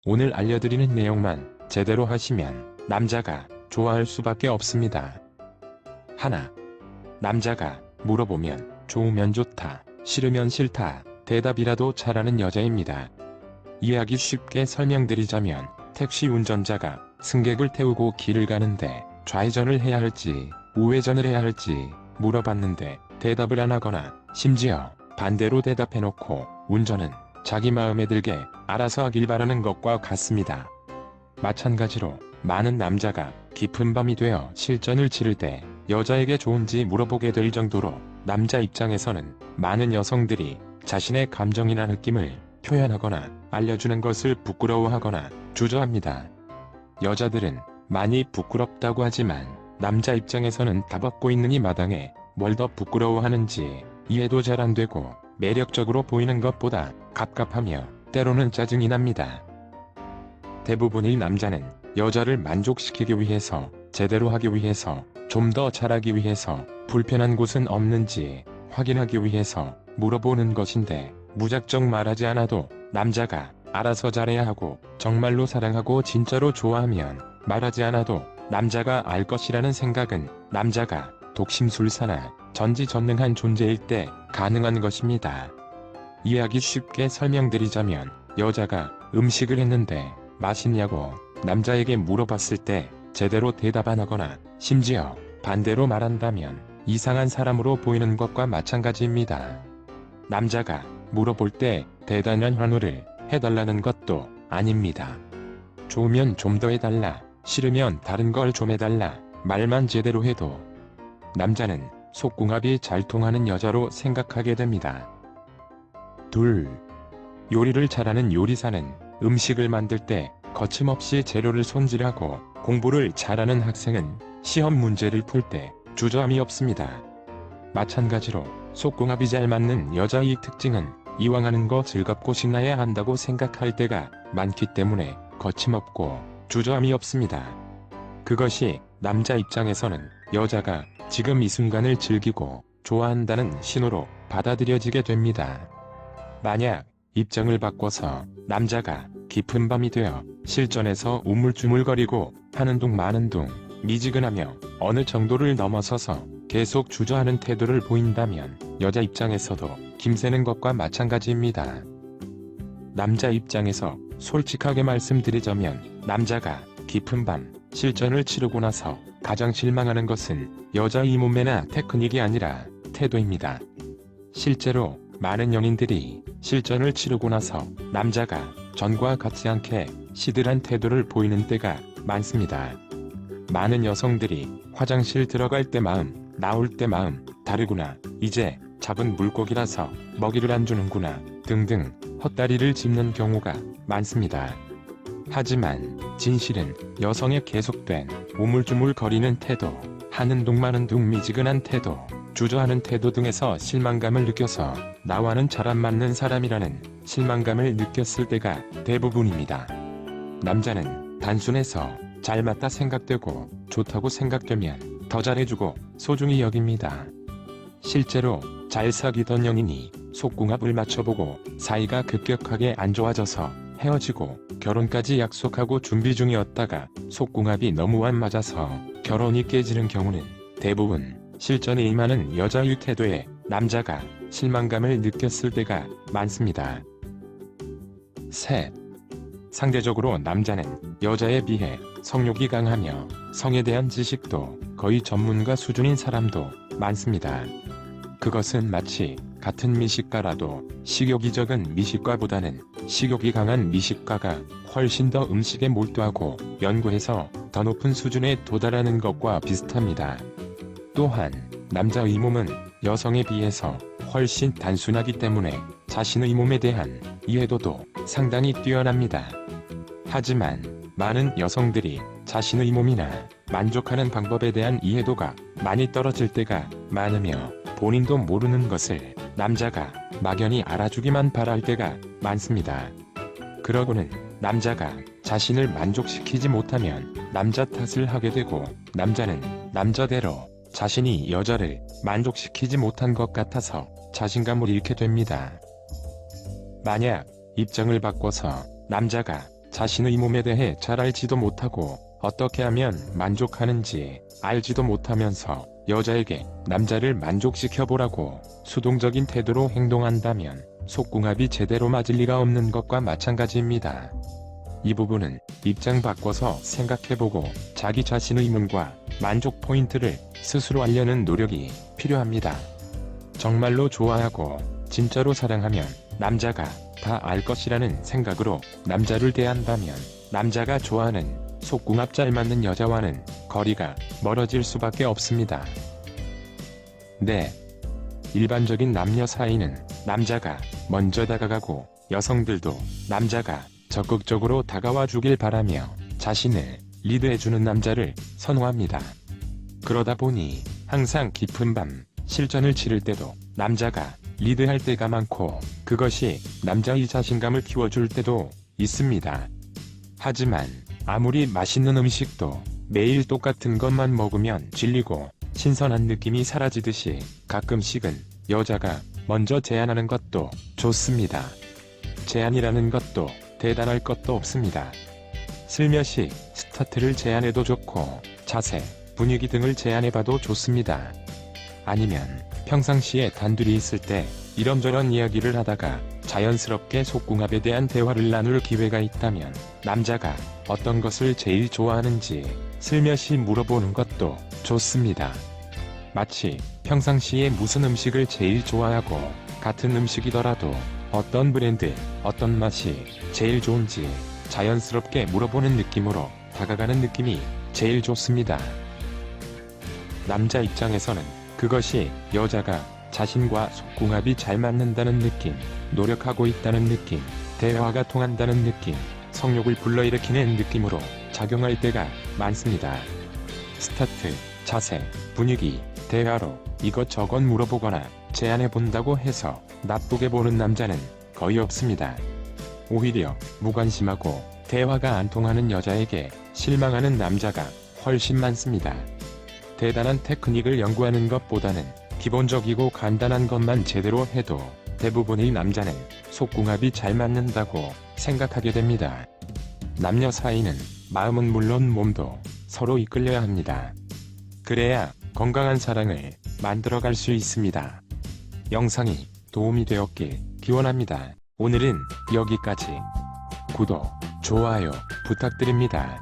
오늘 알려드리는 내용만 제대로 하시면 남자가 좋아할 수밖에 없습니다. 하나. 남자가 물어보면 좋으면 좋다, 싫으면 싫다, 대답이라도 잘하는 여자입니다. 이해하기 쉽게 설명드리자면 택시 운전자가 승객을 태우고 길을 가는데 좌회전을 해야 할지 우회전을 해야 할지 물어봤는데 대답을 안 하거나 심지어 반대로 대답해놓고 운전은 자기 마음에 들게 알아서 하길 바라는 것과 같습니다. 마찬가지로 많은 남자가 깊은 밤이 되어 실전을 치를 때 여자에게 좋은지 물어보게 될 정도로 남자 입장에서는 많은 여성들이 자신의 감정이나 느낌을 표현하거나 알려주는 것을 부끄러워하거나 주저합니다. 여자들은 많이 부끄럽다고 하지만 남자 입장에서는 다 받고 있는 이 마당에 뭘 더 부끄러워하는지 이해도 잘 안되고 매력적으로 보이는 것보다 갑갑하며 때로는 짜증이 납니다. 대부분의 남자는 여자를 만족시키기 위해서, 제대로 하기 위해서, 좀 더 잘하기 위해서, 불편한 곳은 없는지 확인하기 위해서 물어보는 것인데 무작정 말하지 않아도 남자가 알아서 잘해야 하고 정말로 사랑하고 진짜로 좋아하면 말하지 않아도 남자가 알 것이라는 생각은 남자가 독심술사나 전지전능한 존재일 때 가능한 것입니다. 이해하기 쉽게 설명드리자면 여자가 음식을 했는데 맛있냐고 남자에게 물어봤을 때 제대로 대답 안 하거나 심지어 반대로 말한다면 이상한 사람으로 보이는 것과 마찬가지입니다. 남자가 물어볼 때 대단한 환호를 해달라는 것도 아닙니다. 좋으면 좀 더 해달라, 싫으면 다른 걸 좀 해달라, 말만 제대로 해도 남자는 속궁합이 잘 통하는 여자로 생각하게 됩니다. 둘. 요리를 잘하는 요리사는 음식을 만들 때 거침없이 재료를 손질하고 공부를 잘하는 학생은 시험 문제를 풀 때 주저함이 없습니다. 마찬가지로 속궁합이 잘 맞는 여자의 특징은 이왕 하는 거 즐겁고 신나야 한다고 생각할 때가 많기 때문에 거침없고 주저함이 없습니다. 그것이 남자 입장에서는 여자가 지금 이 순간을 즐기고 좋아한다는 신호로 받아들여지게 됩니다. 만약 입장을 바꿔서 남자가 깊은 밤이 되어 실전에서 우물쭈물거리고 하는 둥 마는 둥 미지근하며 어느 정도를 넘어서서 계속 주저하는 태도를 보인다면 여자 입장에서도 김새는 것과 마찬가지입니다. 남자 입장에서 솔직하게 말씀드리자면 남자가 깊은 밤 실전을 치르고 나서 가장 실망하는 것은 여자의 몸매나 테크닉이 아니라 태도입니다. 실제로 많은 연인들이 실전을 치르고 나서 남자가 전과 같지 않게 시들한 태도를 보이는 때가 많습니다. 많은 여성들이 화장실 들어갈 때 마음, 나올 때 마음 다르구나, 이제 잡은 물고기라서 먹이를 안 주는구나 등등 헛다리를 짚는 경우가 많습니다. 하지만 진실은 여성의 계속된 우물쭈물거리는 태도, 하는 둥 마는 둥 미지근한 태도, 주저하는 태도 등에서 실망감을 느껴서 나와는 잘 안 맞는 사람이라는 실망감을 느꼈을 때가 대부분입니다. 남자는 단순해서 잘 맞다 생각되고 좋다고 생각되면 더 잘해주고 소중히 여깁니다. 실제로 잘 사귀던 연인이 속궁합을 맞춰보고 사이가 급격하게 안 좋아져서 헤어지고 결혼까지 약속하고 준비 중이었다가 속궁합이 너무 안 맞아서 결혼이 깨지는 경우는 대부분 실전에 임하는 여자의 태도에 남자가 실망감을 느꼈을 때가 많습니다. 셋. 상대적으로 남자는 여자에 비해 성욕이 강하며 성에 대한 지식도 거의 전문가 수준인 사람도 많습니다. 그것은 마치 같은 미식가라도 식욕이 적은 미식가보다는 식욕이 강한 미식가가 훨씬 더 음식에 몰두하고 연구해서 더 높은 수준에 도달하는 것과 비슷합니다. 또한 남자의 몸은 여성에 비해서 훨씬 단순하기 때문에 자신의 몸에 대한 이해도도 상당히 뛰어납니다. 하지만 많은 여성들이 자신의 몸이나 만족하는 방법에 대한 이해도가 많이 떨어질 때가 많으며 본인도 모르는 것을 남자가 막연히 알아주기만 바랄 때가 많습니다. 그러고는 남자가 자신을 만족시키지 못하면 남자 탓을 하게 되고 남자는 남자대로 자신이 여자를 만족시키지 못한 것 같아서 자신감을 잃게 됩니다. 만약 입장을 바꿔서 남자가 자신의 몸에 대해 잘 알지도 못하고 어떻게 하면 만족하는지 알지도 못하면서 여자에게 남자를 만족시켜보라고 수동적인 태도로 행동한다면 속궁합이 제대로 맞을 리가 없는 것과 마찬가지입니다. 이 부분은 입장 바꿔서 생각해보고 자기 자신의 문과 만족 포인트를 스스로 알려는 노력이 필요합니다. 정말로 좋아하고 진짜로 사랑하면 남자가 다 알 것이라는 생각으로 남자를 대한다면 남자가 좋아하는 속궁합 잘 맞는 여자와는 거리가 멀어질 수밖에 없습니다. 네. 일반적인 남녀 사이는 남자가 먼저 다가가고 여성들도 남자가 적극적으로 다가와 주길 바라며 자신을 리드해주는 남자를 선호합니다. 그러다 보니 항상 깊은 밤 실전을 치를 때도 남자가 리드할 때가 많고 그것이 남자의 자신감을 키워줄 때도 있습니다. 하지만 아무리 맛있는 음식도 매일 똑같은 것만 먹으면 질리고 신선한 느낌이 사라지듯이 가끔씩은 여자가 먼저 제안하는 것도 좋습니다. 제안이라는 것도 대단할 것도 없습니다. 슬며시 스타트를 제안해도 좋고 자세, 분위기 등을 제안해봐도 좋습니다. 아니면 평상시에 단둘이 있을 때 이런저런 이야기를 하다가 자연스럽게 속궁합에 대한 대화를 나눌 기회가 있다면 남자가 어떤 것을 제일 좋아하는지 슬며시 물어보는 것도 좋습니다. 마치 평상시에 무슨 음식을 제일 좋아하고 같은 음식이더라도 어떤 브랜드, 어떤 맛이 제일 좋은지 자연스럽게 물어보는 느낌으로 다가가는 느낌이 제일 좋습니다. 남자 입장에서는 그것이 여자가 자신과 속궁합이 잘 맞는다는 느낌, 노력하고 있다는 느낌, 대화가 통한다는 느낌, 성욕을 불러일으키는 느낌으로 작용할 때가 많습니다. 스타트, 자세, 분위기, 대화로 이것저것 물어보거나 제안해본다고 해서 나쁘게 보는 남자는 거의 없습니다. 오히려 무관심하고 대화가 안 통하는 여자에게 실망하는 남자가 훨씬 많습니다. 대단한 테크닉을 연구하는 것보다는 기본적이고 간단한 것만 제대로 해도 대부분의 남자는 속궁합이 잘 맞는다고 생각하게 됩니다. 남녀 사이는 마음은 물론 몸도 서로 이끌려야 합니다. 그래야 건강한 사랑을 만들어갈 수 있습니다. 영상이 도움이 되었길 기원합니다. 오늘은 여기까지. 구독, 좋아요 부탁드립니다.